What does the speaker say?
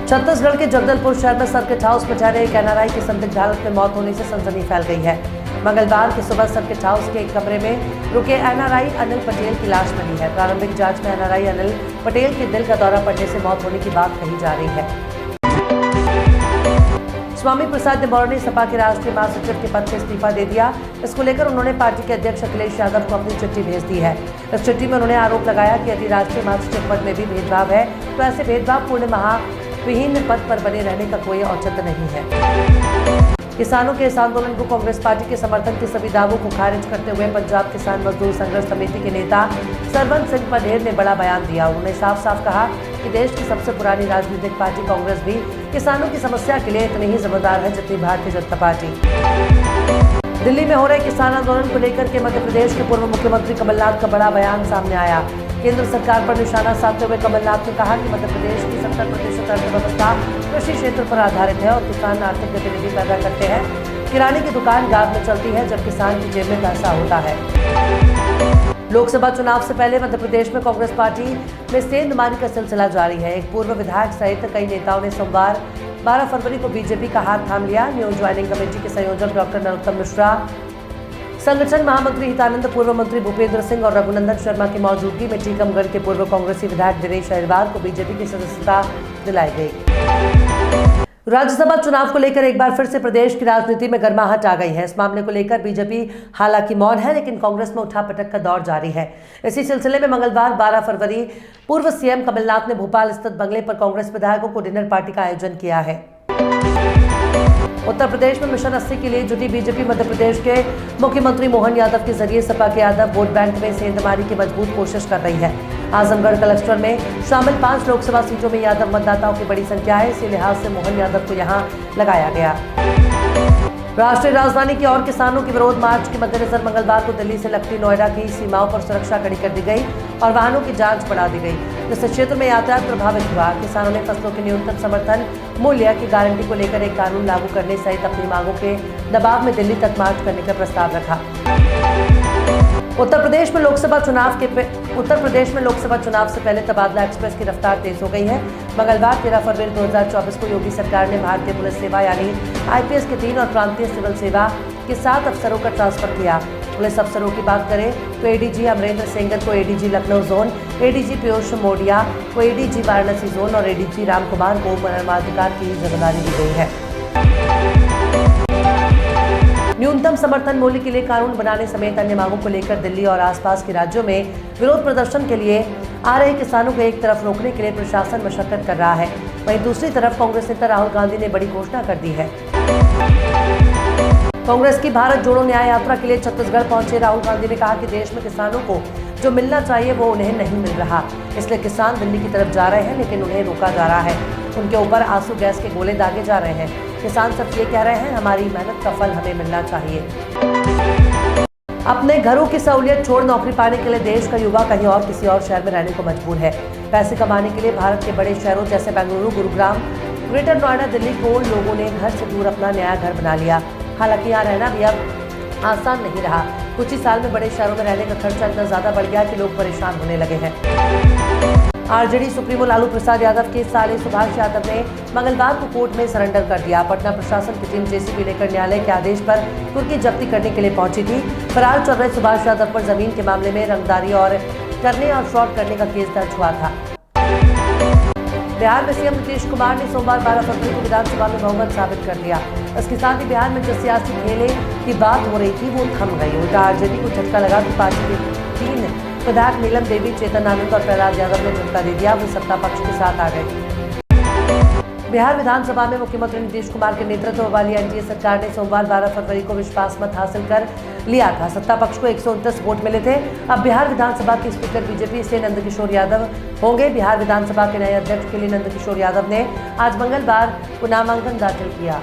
छत्तीसगढ़ के जगदलपुर शहर में सर्किट हाउस में ठहरे एक एनआरआई की संदिग्ध हालत में मौत होने से सनसनी फैल गई है। मंगलवार की सुबह सर्किट हाउस के एक कमरे में रुके एनआरआई अनिल पटेल की लाश मिली है। प्रारंभिक जांच में एनआरआई अनिल पटेल के दिल का दौरा पड़ने से मौत होने की बात कही जा रही है। स्वामी प्रसाद ने मौर्य ने सपा के राष्ट्रीय महासचिव के पद से इस्तीफा दे दिया। इसको लेकर उन्होंने पार्टी के अध्यक्ष अखिलेश यादव को अपनी चिट्ठी भेज दी है। इस चिट्ठी में उन्होंने आरोप लगाया कि यदि राष्ट्रीय महासचिव पद में भी भेदभाव है तो ऐसे भेदभावपूर्ण महाविहीन पद पर बने रहने का कोई औचित्य नहीं है। किसानों के इस आंदोलन को कांग्रेस पार्टी के समर्थन के सभी दावों को खारिज करते हुए पंजाब किसान मजदूर संघर्ष समिति के नेता सरवंत सिंह पढ़ेर ने बड़ा बयान दिया। उन्होंने साफ साफ कहा कि देश की सबसे पुरानी राजनीतिक पार्टी कांग्रेस भी किसानों की समस्या के लिए इतनी ही जिम्मेदार है जितनी भारतीय जनता पार्टी। दिल्ली में हो रहे किसान आंदोलन को लेकर के मध्य प्रदेश के पूर्व मुख्यमंत्री कमलनाथ का बड़ा बयान सामने आया। केंद्र सरकार पर निशाना साधते हुए कमलनाथ ने कहा कि मध्य प्रदेश की 70% अर्थव्यवस्था कृषि क्षेत्र पर आधारित है और किसान आर्थिक गतिविधि पैदा करते हैं। किराने की दुकान गांव में चलती है जब किसान की जेब में पैसा होता है। लोकसभा चुनाव से पहले मध्य प्रदेश में कांग्रेस पार्टी में सेंधमारी का सिलसिला जारी है। एक पूर्व विधायक सहित कई नेताओं ने सोमवार 12 फरवरी को बीजेपी का हाथ थाम लिया। न्यू ज्वाइनिंग कमेटी के संयोजक डॉक्टर नरोत्तम मिश्रा, संगठन महामंत्री हितानंद, पूर्व मंत्री भूपेंद्र सिंह और रघुनंदन शर्मा की मौजूदगी में टीकमगढ़ के पूर्व कांग्रेसी विधायक दिनेश अहिरवार को बीजेपी की सदस्यता दिलाई गई। राज्यसभा चुनाव को लेकर एक बार फिर से प्रदेश की राजनीति में गर्माहट आ गई है। इस मामले को लेकर बीजेपी हालांकि मौन है, लेकिन कांग्रेस में उठापटक का दौर जारी है। इसी सिलसिले में मंगलवार 12 फरवरी पूर्व सीएम कमलनाथ ने भोपाल स्थित बंगले पर कांग्रेस विधायकों को डिनर पार्टी का आयोजन किया है। उत्तर प्रदेश में मिशन 80 के लिए जुटी बीजेपी मध्य प्रदेश के मुख्यमंत्री मोहन यादव के जरिए सपा के यादव वोट बैंक में सेंधमारी की मजबूत कोशिश कर रही है। आजमगढ़ क्लस्टर में शामिल 5 लोकसभा सीटों में यादव मतदाताओं की बड़ी संख्या है, इसी लिहाज से मोहन यादव को यहां लगाया गया। राष्ट्रीय राजधानी की ओर किसानों के विरोध मार्च के मद्देनजर मंगलवार को दिल्ली से लगती नोएडा की सीमाओं पर सुरक्षा कड़ी कर दी गई और वाहनों की जांच बढ़ा दी गई, जिससे क्षेत्र में यातायात प्रभावित हुआ। किसानों ने फसलों के न्यूनतम समर्थन मूल्य की गारंटी को लेकर एक कानून लागू करने सहित अपनी मांगों के दबाव में दिल्ली तक मार्च करने का प्रस्ताव रखा। उत्तर प्रदेश में लोकसभा चुनाव से पहले तबादला एक्सप्रेस की रफ्तार तेज हो गई है। मंगलवार 13 फरवरी 2024 को योगी सरकार ने भारतीय पुलिस सेवा यानी आईपीएस के 3 और प्रांतीय सिविल सेवा के 7 अफसरों का ट्रांसफर किया। पुलिस अफसरों की बात करें तो एडीजी अमरेंद्र सेंगर को ADG Lucknow zone, ADG Piyush Modia को एडीजी वाराणसी जोन और एडीजी राम कुमार को मरणोपरांत की जिम्मेदारी दी गई है। न्यूनतम समर्थन मूल्य के लिए कानून बनाने समेत अन्य मांगों को लेकर दिल्ली और आसपास के राज्यों में विरोध प्रदर्शन के लिए आ रहे किसानों को एक तरफ रोकने के लिए प्रशासन मशक्कत कर रहा है, वहीं दूसरी तरफ कांग्रेस नेता राहुल गांधी ने बड़ी घोषणा कर दी है। कांग्रेस की भारत जोड़ो न्याय यात्रा के लिए छत्तीसगढ़ पहुंचे राहुल गांधी ने कहा कि देश में किसानों को जो मिलना चाहिए वो उन्हें नहीं मिल रहा, इसलिए किसान दिल्ली की तरफ जा रहे हैं, लेकिन उन्हें रोका जा रहा है। उनके ऊपर आंसू गैस के गोले दागे जा रहे हैं। किसान सिर्फ ये कह रहे हैं हमारी मेहनत का फल हमें मिलना चाहिए। अपने घरों की सहूलियत छोड़ नौकरी पाने के लिए देश का युवा कहीं और किसी और शहर में रहने को मजबूर है। पैसे कमाने के लिए भारत के बड़े शहरों जैसे बेंगलुरु, गुरुग्राम, ग्रेटर नोएडा, दिल्ली को लोगों ने घर से दूर अपना नया घर बना लिया। हालांकि यहाँ रहना भी अब आसान नहीं रहा। कुछ ही साल में बड़े शहरों में रहने का खर्चा इतना ज्यादा बढ़ गया कि लोग परेशान होने लगे हैं। आरजेडी सुप्रीमो लालू प्रसाद यादव के साले सुभाष यादव ने मंगलवार को कोर्ट में सरेंडर कर दिया। पटना प्रशासन की टीम जेसीबी लेकर न्यायालय के आदेश पर कुर्की जब्ती करने के लिए पहुंची थी। फरार चल रहे सुभाष यादव पर जमीन के मामले में रंगदारी और फ्रॉड करने का केस दर्ज हुआ था। बिहार में सीएम नीतीश कुमार ने सोमवार 12 फरवरी को विधानसभा में बहुमत साबित कर लिया। इसके साथ ही बिहार में जो सियासी खेले की बात हो रही थी वो थम गई। उल्टा आरजेडी को झटका लगा कि पार्टी के 3 विधायक नीलम देवी, चेतन आनंद और प्रहलाद यादव ने झटका दे दिया, वो सत्ता पक्ष के साथ आ गए। बिहार विधानसभा में मुख्यमंत्री नीतीश कुमार के नेतृत्व वाली एनडीए सरकार ने सोमवार 12 फरवरी को विश्वास मत हासिल कर लिया था। सत्ता पक्ष को 129 वोट मिले थे। अब बिहार विधानसभा के स्पीकर बीजेपी से नंदकिशोर यादव होंगे। बिहार विधानसभा के नए अध्यक्ष के लिए नंदकिशोर यादव ने आज मंगलवार को नामांकन दाखिल किया।